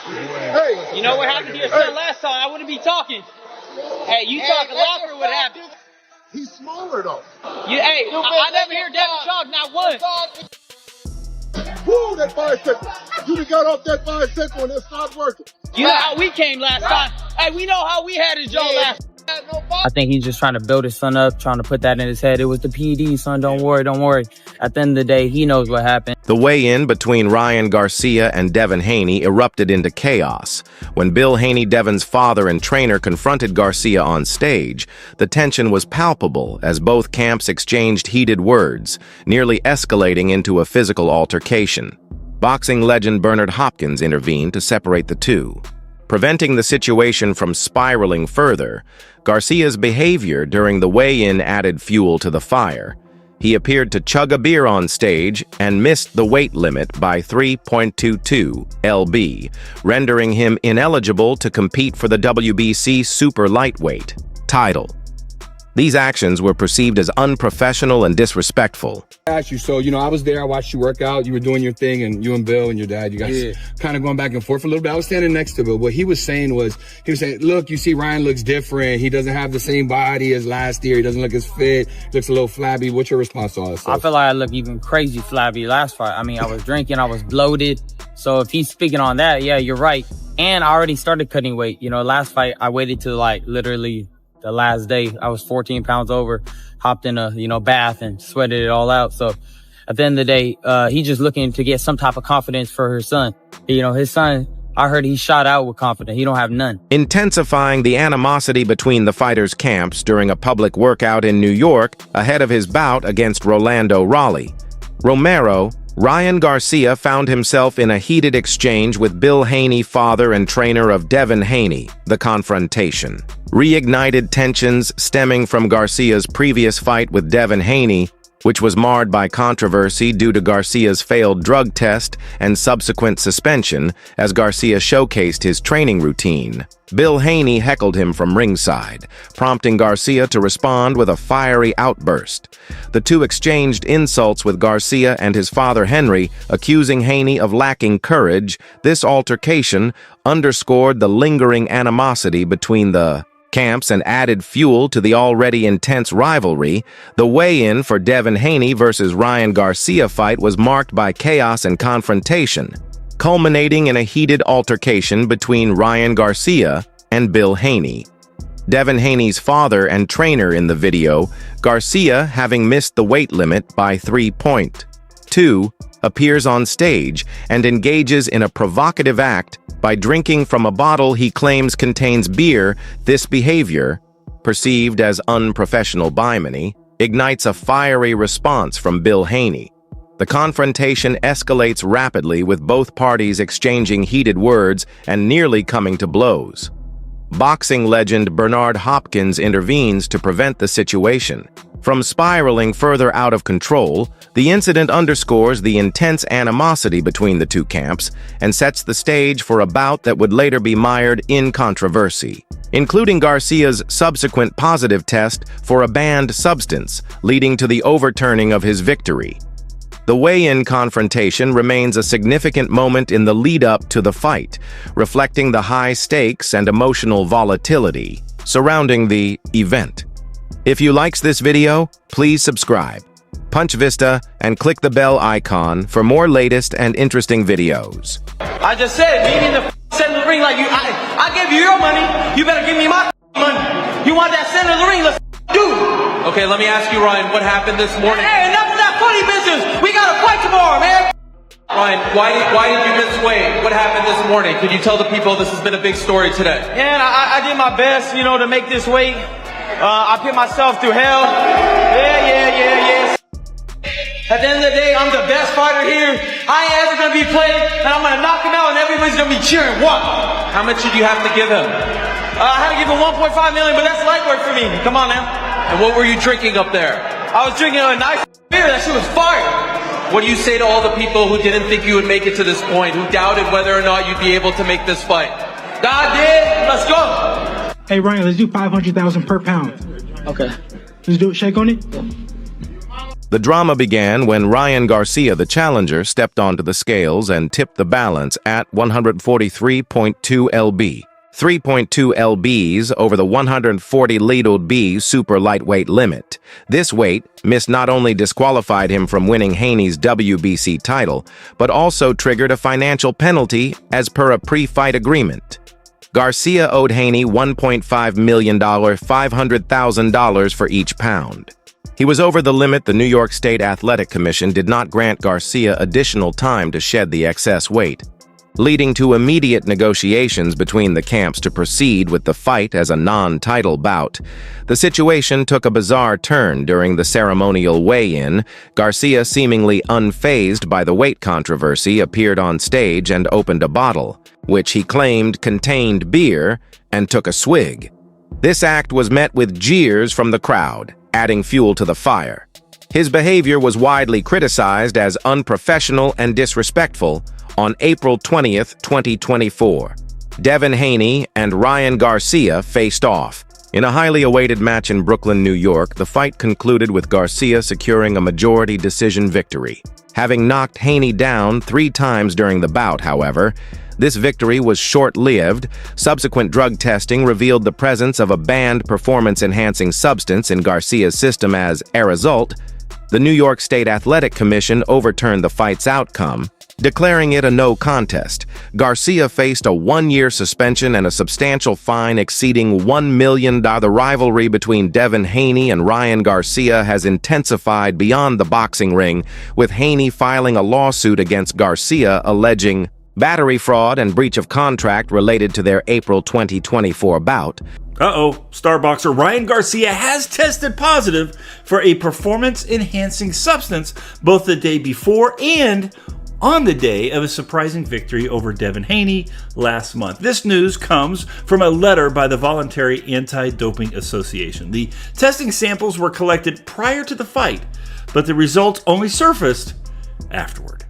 Hey, you know what happened to your son last time? I wouldn't be talking. Hey, you talking a lot for what happened. He's smaller though. I never hear Devin talk, not once. Woo, that bicycle. You got off that bicycle and it stopped working. You know how we came last time. Hey, we know how we had his jaw last time. I think he's just trying to build his son up, trying to put that in his head. It was the PED, son. Don't worry, don't worry. At the end of the day, he knows what happened. The weigh-in between Ryan Garcia and Devin Haney erupted into chaos. When Bill Haney, Devin's father and trainer, confronted Garcia on stage, the tension was palpable as both camps exchanged heated words, nearly escalating into a physical altercation. Boxing legend Bernard Hopkins intervened to separate the two. Preventing the situation from spiraling further, Garcia's behavior during the weigh-in added fuel to the fire. He appeared to chug a beer on stage and missed the weight limit by 3.22 lb, rendering him ineligible to compete for the WBC super lightweight title. These actions were perceived as unprofessional and disrespectful. So, I was there, I watched you work out, you were doing your thing, and you and Bill and your dad, you guys kind of going back and forth a little bit. I was standing next to Bill. What he was saying, look, you see Ryan looks different. He doesn't have the same body as last year. He doesn't look as fit, looks a little flabby. What's your response to all this stuff? I feel like I look even crazy flabby last fight. I mean, I was drinking, I was bloated. So if he's speaking on that, yeah, you're right. And I already started cutting weight. Last fight, I waited till literally the last day. I was 14 pounds over, hopped in a, bath and sweated it all out. So at the end of the day, he's just looking to get some type of confidence for his son. His son, I heard he shot out with confidence. He don't have none. Intensifying the animosity between the fighters' camps during a public workout in New York ahead of his bout against Rolando Raleigh. Ryan Garcia found himself in a heated exchange with Bill Haney, father and trainer of Devin Haney, the Confrontation. Reignited tensions stemming from Garcia's previous fight with Devin Haney, which was marred by controversy due to Garcia's failed drug test and subsequent suspension as Garcia showcased his training routine. Bill Haney heckled him from ringside, prompting Garcia to respond with a fiery outburst. The two exchanged insults with Garcia and his father Henry, accusing Haney of lacking courage. This altercation underscored the lingering animosity between the camps and added fuel to the already intense rivalry. The weigh-in for Devin Haney versus Ryan Garcia fight was marked by chaos and confrontation, culminating in a heated altercation between Ryan Garcia and Bill Haney. Devin Haney's father and trainer in the video, Garcia, having missed the weight limit by 3.2, appears on stage and engages in a provocative act by drinking from a bottle he claims contains beer. This behavior, perceived as unprofessional bimony, ignites a fiery response from Bill Haney. The confrontation escalates rapidly, with both parties exchanging heated words and nearly coming to blows. Boxing legend Bernard Hopkins intervenes to prevent the situation from spiraling further out of control. The incident underscores the intense animosity between the two camps and sets the stage for a bout that would later be mired in controversy, including Garcia's subsequent positive test for a banned substance, leading to the overturning of his victory. The weigh-in confrontation remains a significant moment in the lead-up to the fight, reflecting the high stakes and emotional volatility surrounding the event. If you liked this video, please subscribe, punch Vista, and click the bell icon for more latest and interesting videos. I just said, meet me in the center of the ring like you. I gave you your money. You better give me my money. You want that center of the ring? Let's do it. Okay, let me ask you, Ryan, what happened this morning? Hey, enough of that funny business. We got to fight tomorrow, man. Ryan, why did you miss weight? What happened this morning? Could you tell the people this has been a big story today? Man, I did my best, to make this weight. I put myself through hell. Yeah. At the end of the day, I'm the best fighter here. I ain't ever gonna be played, and I'm gonna knock him out, and everybody's gonna be cheering. What? How much did you have to give him? I had to give him 1.5 million, but that's light work for me. Come on now. And what were you drinking up there? I was drinking a nice beer. That shit was fire. What do you say to all the people who didn't think you would make it to this point, who doubted whether or not you'd be able to make this fight? God did. Let's go. Hey Ryan, let's do 500,000 per pound. Okay. Let's do it. Shake on it. The drama began when Ryan Garcia, the challenger, stepped onto the scales and tipped the balance at 143.2 lb. 3.2 lbs over the 140 ladled B super lightweight limit. This weight miss not only disqualified him from winning Haney's WBC title, but also triggered a financial penalty as per a pre-fight agreement. Garcia owed Haney $1.5 million, $500,000 for each pound. He was over the limit. The New York State Athletic Commission did not grant Garcia additional time to shed the excess weight, leading to immediate negotiations between the camps to proceed with the fight as a non-title bout. The situation took a bizarre turn during the ceremonial weigh-in. Garcia, seemingly unfazed by the weight controversy, appeared on stage and opened a bottle, which he claimed contained beer, and took a swig. This act was met with jeers from the crowd, adding fuel to the fire. His behavior was widely criticized as unprofessional and disrespectful. On April 20th, 2024, Devin Haney and Ryan Garcia faced off. In a highly awaited match in Brooklyn, New York, the fight concluded with Garcia securing a majority decision victory. Having knocked Haney down 3 times during the bout, however, this victory was short-lived. Subsequent drug testing revealed the presence of a banned performance-enhancing substance in Garcia's system. As a result, the New York State Athletic Commission overturned the fight's outcome, declaring it a no contest. Garcia faced a 1-year suspension and a substantial fine exceeding $1 million. The rivalry between Devin Haney and Ryan Garcia has intensified beyond the boxing ring, with Haney filing a lawsuit against Garcia alleging battery fraud and breach of contract related to their April 2024 bout. Star boxer Ryan Garcia has tested positive for a performance-enhancing substance both the day before and on the day of a surprising victory over Devin Haney last month. This news comes from a letter by the Voluntary Anti-Doping Association. The testing samples were collected prior to the fight, but the results only surfaced afterward.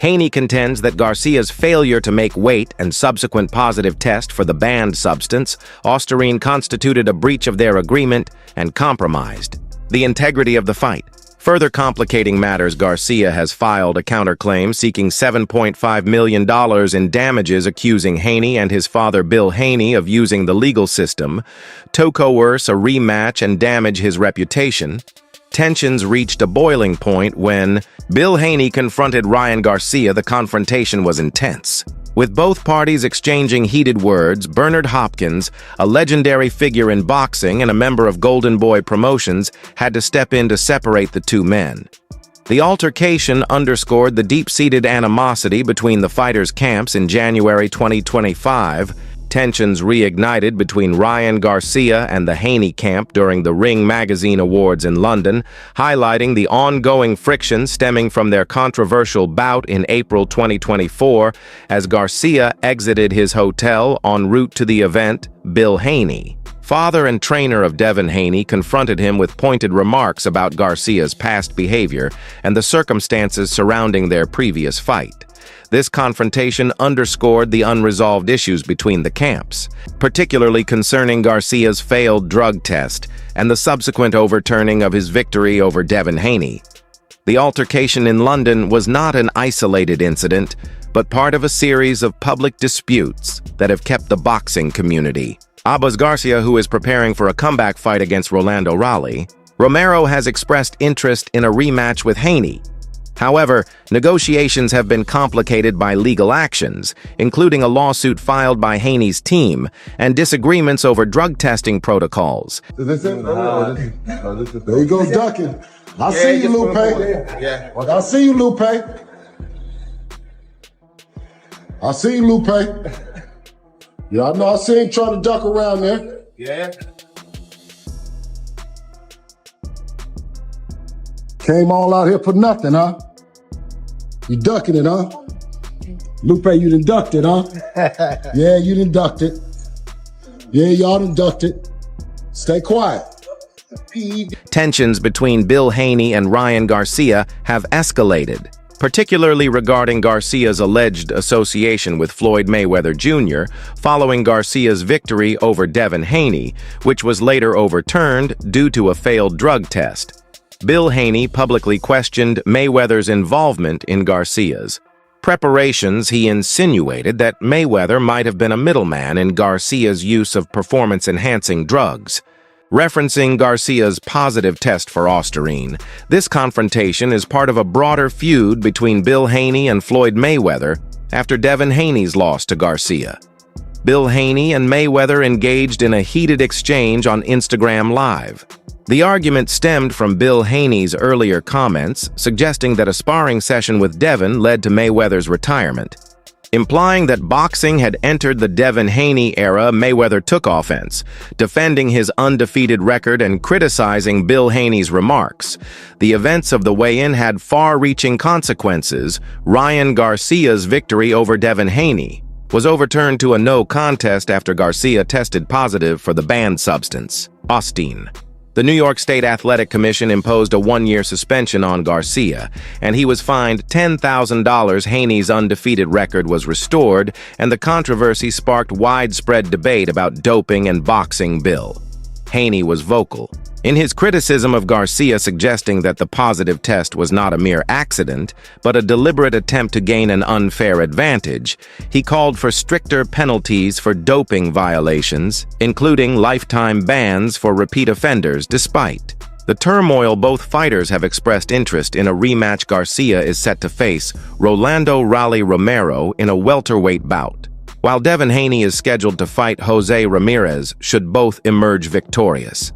Haney contends that Garcia's failure to make weight and subsequent positive test for the banned substance, Osterine, constituted a breach of their agreement and compromised the integrity of the fight. Further complicating matters, Garcia has filed a counterclaim seeking $7.5 million in damages, accusing Haney and his father Bill Haney of using the legal system to coerce a rematch and damage his reputation. Tensions reached a boiling point when Bill Haney confronted Ryan Garcia. The confrontation was intense, with both parties exchanging heated words. Bernard Hopkins, a legendary figure in boxing and a member of Golden Boy Promotions, had to step in to separate the two men. The altercation underscored the deep-seated animosity between the fighters' camps. In January 2025, tensions reignited between Ryan Garcia and the Haney camp during the Ring Magazine Awards in London, highlighting the ongoing friction stemming from their controversial bout in April 2024. As Garcia exited his hotel en route to the event, Bill Haney, father and trainer of Devin Haney, confronted him with pointed remarks about Garcia's past behavior and the circumstances surrounding their previous fight. This confrontation underscored the unresolved issues between the camps, particularly concerning Garcia's failed drug test and the subsequent overturning of his victory over Devin Haney. The altercation in London was not an isolated incident, but part of a series of public disputes that have kept the boxing community. Garcia, who is preparing for a comeback fight against Rolando Raleigh, Romero has expressed interest in a rematch with Haney. However, negotiations have been complicated by legal actions, including a lawsuit filed by Haney's team and disagreements over drug testing protocols. Is this it? There he goes ducking. I see you, Lupe. I see you, Lupe. I see you, Lupe. Yeah, I know. I see him trying to duck around there. Yeah. Came all out here for nothing, huh? You ducking it, huh? Lupe, you done ducked it, huh? Yeah, you done ducked it. Yeah, y'all done ducked it. Stay quiet. Tensions between Bill Haney and Ryan Garcia have escalated, particularly regarding Garcia's alleged association with Floyd Mayweather Jr. following Garcia's victory over Devin Haney, which was later overturned due to a failed drug test. Bill Haney publicly questioned Mayweather's involvement in Garcia's preparations. He insinuated that Mayweather might have been a middleman in Garcia's use of performance-enhancing drugs. Referencing Garcia's positive test for ostarine, this confrontation is part of a broader feud between Bill Haney and Floyd Mayweather after Devin Haney's loss to Garcia. Bill Haney and Mayweather engaged in a heated exchange on Instagram Live. The argument stemmed from Bill Haney's earlier comments, suggesting that a sparring session with Devin led to Mayweather's retirement. Implying that boxing had entered the Devin Haney era, Mayweather took offense, defending his undefeated record and criticizing Bill Haney's remarks. The events of the weigh-in had far-reaching consequences. Ryan Garcia's victory over Devin Haney was overturned to a no contest after Garcia tested positive for the banned substance, ostarine. The New York State Athletic Commission imposed a one-year suspension on Garcia, and he was fined $10,000. Haney's undefeated record was restored, and the controversy sparked widespread debate about doping and boxing. Bill Haney was vocal in his criticism of Garcia, suggesting that the positive test was not a mere accident, but a deliberate attempt to gain an unfair advantage. He called for stricter penalties for doping violations, including lifetime bans for repeat offenders. Despite the turmoil, both fighters have expressed interest in a rematch. Garcia is set to face Rolando "Raleigh" Romero in a welterweight bout, while Devin Haney is scheduled to fight Jose Ramirez should both emerge victorious.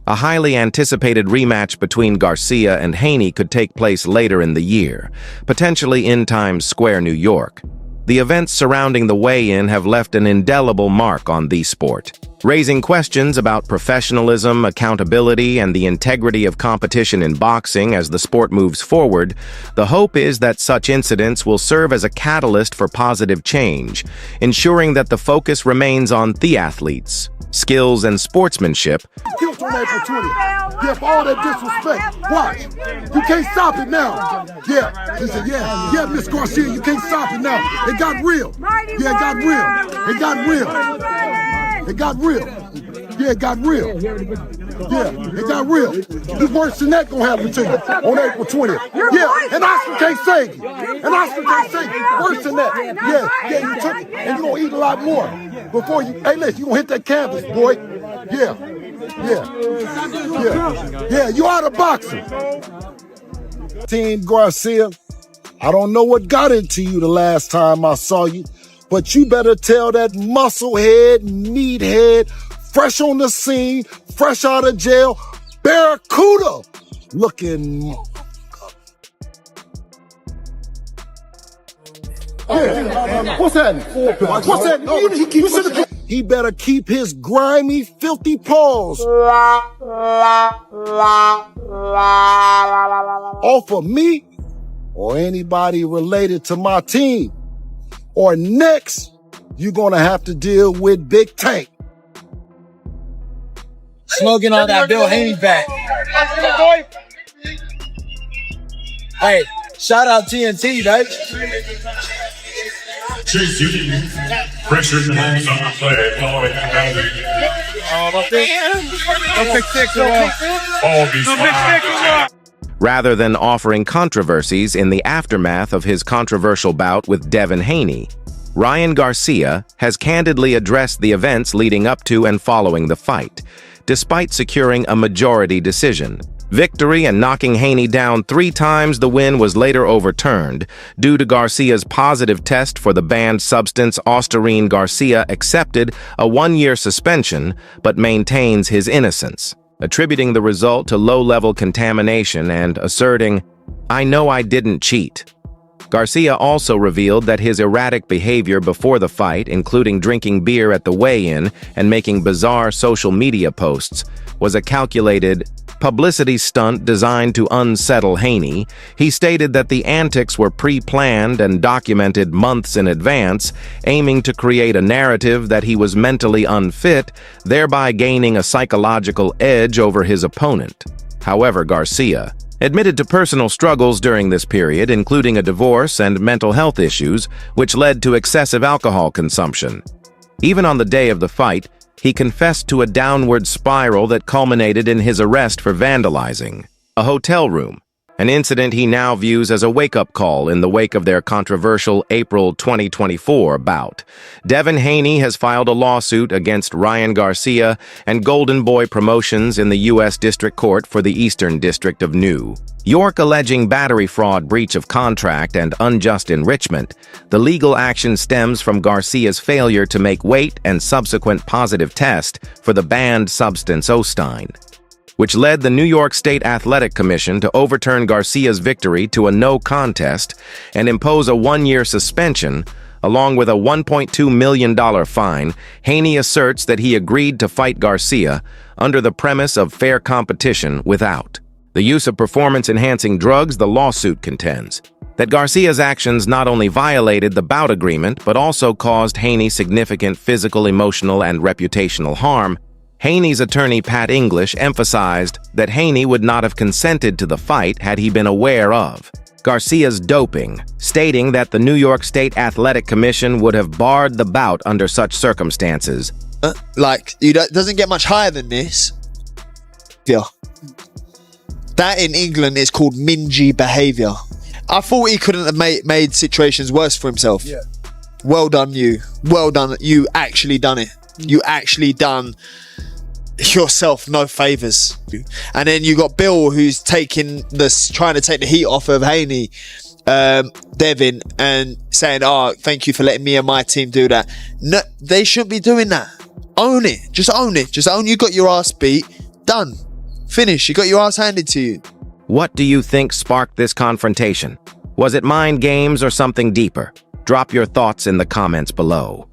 A highly anticipated rematch between Garcia and Haney could take place later in the year, potentially in Times Square, New York. The events surrounding the weigh-in have left an indelible mark on the sport, raising questions about professionalism, accountability, and the integrity of competition in boxing. As the sport moves forward, the hope is that such incidents will serve as a catalyst for positive change, ensuring that the focus remains on the athletes, skills, and sportsmanship. Guilt on April 20th. Yeah, for all that disrespect. Watch. You can't stop it now. Yeah. He said, yeah, Miss Garcia, you can't stop it now. It got real. Yeah, it got real. It got real. It got real. Yeah, it got real. Yeah, it got real. It's worse than that gonna happen to you on April 20th. Yeah, and Oscar can't save you. And Oscar can't save you. Worse than that. Yeah, you took it. And you're gonna eat a lot more before you, hey, listen, you're gonna hit that canvas, boy. Yeah, you out of boxing. Team Garcia, I don't know what got into you the last time I saw you, but you better tell that musclehead, meathead, fresh on the scene, fresh out of jail, Barracuda looking. What's that? What's that? He better keep his grimy, filthy paws off of me or anybody related to my team. Or next, you're gonna have to deal with Big Tank. Smoking on that Bill Haney back. Hey, shout out TNT, baby. Pressure the hands on the flag. Rather than offering controversies in the aftermath of his controversial bout with Devin Haney, Ryan Garcia has candidly addressed the events leading up to and following the fight, despite securing a majority decision victory and knocking Haney down 3 times. The win was later overturned due to Garcia's positive test for the banned substance ostarine. Garcia accepted a 1-year suspension but maintains his innocence, attributing the result to low-level contamination and asserting, "I know I didn't cheat." Garcia also revealed that his erratic behavior before the fight, including drinking beer at the weigh-in and making bizarre social media posts, was a calculated publicity stunt designed to unsettle Haney. He stated that the antics were pre-planned and documented months in advance, aiming to create a narrative that he was mentally unfit, thereby gaining a psychological edge over his opponent. However, Garcia admitted to personal struggles during this period, including a divorce and mental health issues, which led to excessive alcohol consumption. Even on the day of the fight, he confessed to a downward spiral that culminated in his arrest for vandalizing. a hotel room, an incident he now views as a wake-up call in the wake of their controversial April 2024 bout. Devin Haney has filed a lawsuit against Ryan Garcia and Golden Boy Promotions in the U.S. District Court for the Eastern District of New York, alleging battery fraud, breach of contract, and unjust enrichment. The legal action stems from Garcia's failure to make weight and subsequent positive test for the banned substance Ostein, which led the New York State Athletic Commission to overturn Garcia's victory to a no contest and impose a 1-year suspension, along with a $1.2 million fine. Haney asserts that he agreed to fight Garcia under the premise of fair competition without the use of performance-enhancing drugs. The lawsuit contends that Garcia's actions not only violated the bout agreement, but also caused Haney significant physical, emotional, and reputational harm. Haney's attorney, Pat English, emphasized that Haney would not have consented to the fight had he been aware of Garcia's doping, stating that the New York State Athletic Commission would have barred the bout under such circumstances. Doesn't get much higher than this. Yeah. That in England is called mingy behavior. I thought he couldn't have made situations worse for himself. Yeah. Well done, you. Well done. You actually done it. You actually done yourself no favors. And then you got Bill, who's trying to take the heat off of Haney, Devin, and saying, "Oh, thank you for letting me and my team do that." No, they shouldn't be doing that. Own it. Just own it. Just own you got your ass beat. Done. Finish. You got your ass handed to you. What do you think sparked this confrontation? Was it mind games or something deeper? Drop your thoughts in the comments below.